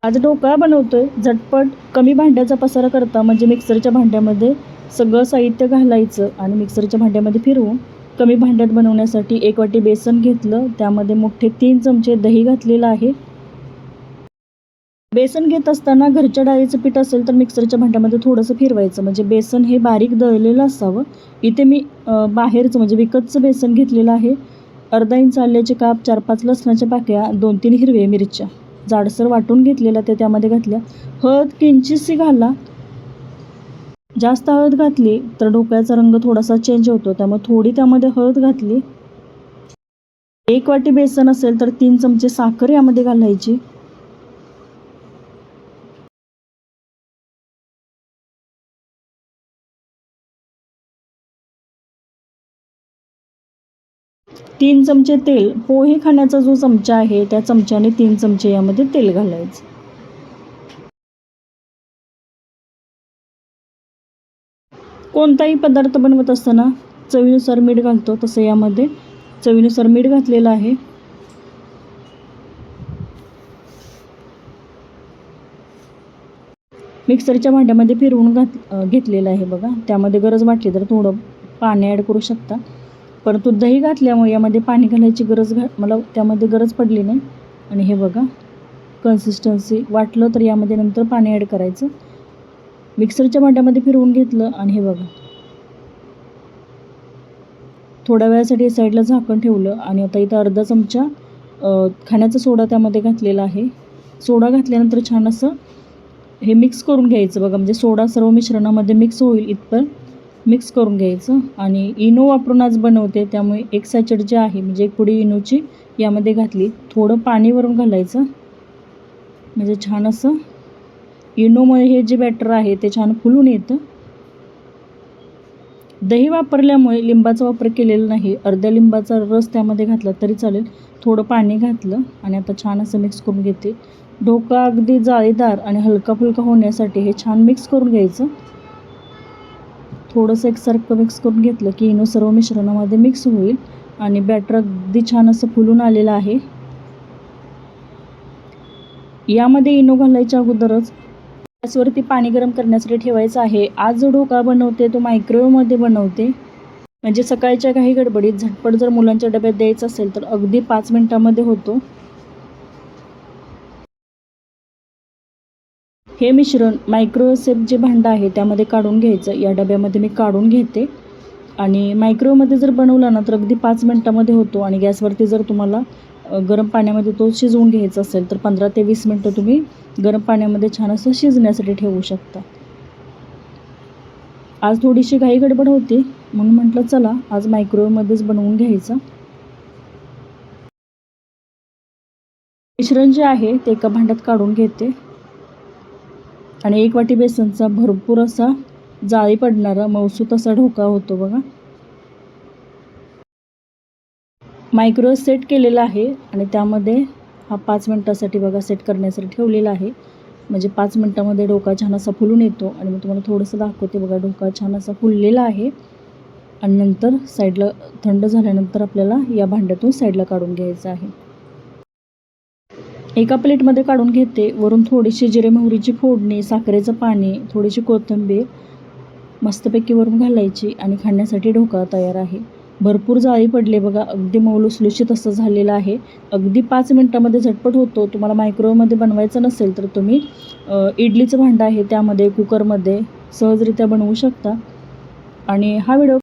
आज ढोकळा बनवतोय झटपट कमी भांड्याचा पसारा करता, म्हणजे मिक्सरच्या भांड्यामध्ये सगळं साहित्य घालायचं आणि मिक्सरच्या भांड्यामध्ये फिरवून कमी भांड्यात बनवण्यासाठी 1 वाटी बेसन घेतलं, त्यामध्ये मोठे 3 चमचे दही घातलेलं आहे. बेसन घेत असताना घरच्या डाळीचं पीठ असेल तर मिक्सरच्या भांड्यामध्ये थोडंसं फिरवायचं, म्हणजे बेसन हे बारीक दळलेलं असावं. इथे मी बाहेरचं म्हणजे विकतचं बेसन घेतलेलं आहे. अर्धा इंच आल्याचे काप, 4-5 लसणाच्या पाकळ्या, 2-3 हिरव्या मिरच्या जाडसर वाटून घेतलेल्या त्या त्यामध्ये घातल्या. हळद किंचितशी घाला. जास्त हळद घातली तर ढोकळ्याचा रंग थोडासा चेंज होतो, त्यामुळे थोडी त्यामध्ये हळद घातली. 1 वाटी बेसन असेल तर 3 चमचे साखर यामध्ये घालायची. तीन चमचे तेल, पोहे खाण्याचा जो चमचा आहे त्या चमच्याने 3 चमचे यामध्ये तेल घालायचं. कोणताही पदार्थ बनवत असताना चवीनुसार मीठ घालतो, तसं यामध्ये चवीनुसार मीठ घातलेलं आहे. मिक्सरच्या भांड्यामध्ये फिरवून घेतलेलं आहे बघा. त्यामध्ये गरज वाटली तर थोडं पाणी ॲड करू शकता, परंतु दही घातल्यामुळे यामध्ये पाणी घालायची मला त्यामध्ये गरज पडली नाही. आणि हे बघा कन्सिस्टन्सी, वाटलं तर यामध्ये नंतर पाणी ॲड करायचं. मिक्सरच्या भांड्यामध्ये फिरवून घेतलं आणि हे बघा थोड्या वेळासाठी साईडला झाकण ठेवलं. आणि आता इथं अर्धा चमचा खाण्याचा सोडा त्यामध्ये घातलेला आहे. सोडा घातल्यानंतर छान असं हे मिक्स करून घ्यायचं बघा, म्हणजे सोडा सर्व मिश्रणामध्ये मिक्स होईल इथपर्यंत मिक्स करून घ्यायचं. आणि इनो वापरून आज बनवते, त्यामुळे 1 सॅचेट जे आहे म्हणजे 1 पुडी इनोची यामध्ये घातली. थोडं पाणी वरून घालायचं, म्हणजे छान असं इनोमुळे हे जे बॅटर आहे ते छान फुलून येतं. दही वापरल्यामुळे लिंबाचा वापर केलेला नाही, अर्ध्या लिंबाचा रस त्यामध्ये घातला तरी चालेल. थोडं पाणी घातलं आणि आता छान असं मिक्स करून घेते. ढोकळा अगदी जाळीदार आणि हलका फुलका होण्यासाठी हे छान मिक्स करून घ्यायचं. थोडंसं एकसारखं मिक्स करून घेतलं की इनो सर्व मिश्रणामध्ये मिक्स होईल आणि बॅटर अगदी छान असं फुलून आलेलं आहे. यामध्ये इनो घालायच्या अगोदरच गॅसवरती पाणी गरम करण्यासाठी ठेवायचं आहे. आज जो ढोकळा बनवते तो मायक्रोवेव्हमध्ये बनवते, म्हणजे सकाळच्या काही गडबडीत झटपट जर मुलांच्या डब्यात द्यायचं असेल तर अगदी 5 मिनिटामध्ये होतो. हे मिश्रण मायक्रोवेव्ह जे भांडं आहे त्यामध्ये काढून घ्यायचं. या डब्यामध्ये मी काढून घेते. आणि मायक्रोवेव्हमध्ये जर बनवला ना तर अगदी 5 मिनिटामध्ये होतो. आणि गॅसवरती जर तुम्हाला गरम पाण्यामध्ये तो शिजवून घ्यायचा असेल तर 15 ते 20 मिनटं तुम्ही गरम पाण्यामध्ये छान असं शिजण्यासाठी ठेवू शकता. आज थोडीशी घाई गडबड होती म्हणून म्हटलं चला आज मायक्रोवेव्हमध्येच बनवून घ्यायचं. मिश्रण जे आहे ते एका भांड्यात काढून घेते. आणि 1 वाटी बेसनचा भरपूर असा जाळी पडणारा मऊसूत असा ढोकळा होतो बघा. मायक्रोवेव्ह सेट केलेला आहे आणि त्यामध्ये हा 5 मिनटासाठी बघा सेट करण्यासाठी ठेवलेला आहे, म्हणजे 5 मिनटामध्ये ढोकळा छान असा फुलून येतो. आणि मी तुम्हाला थोडंसं दाखवते बघा, ढोकळा छान असा फुललेला आहे. आणि नंतर साईडला थंड झाल्यानंतर आपल्याला या भांड्यातून साईडला काढून घ्यायचं आहे. एका प्लेटमध्ये काढून घेते. वरून थोडीशी जिरे मोहरीची फोडणी, साखरेचं पाणी, थोडीशी कोथिंबीर मस्तपैकी वरून घालायची आणि खाण्यासाठी ढोकळा तयार आहे. भरपूर जाळी पडले बघा, अगदी मऊ लुसलुशीत असं झालेलं आहे. अगदी 5 मिनटामध्ये झटपट होतो. तुम्हाला मायक्रोवेव्हमध्ये बनवायचं नसेल तर तुम्ही इडलीचं भांडं आहे त्यामध्ये, कुकरमध्ये सहजरित्या बनवू शकता. आणि हा व्हिडिओ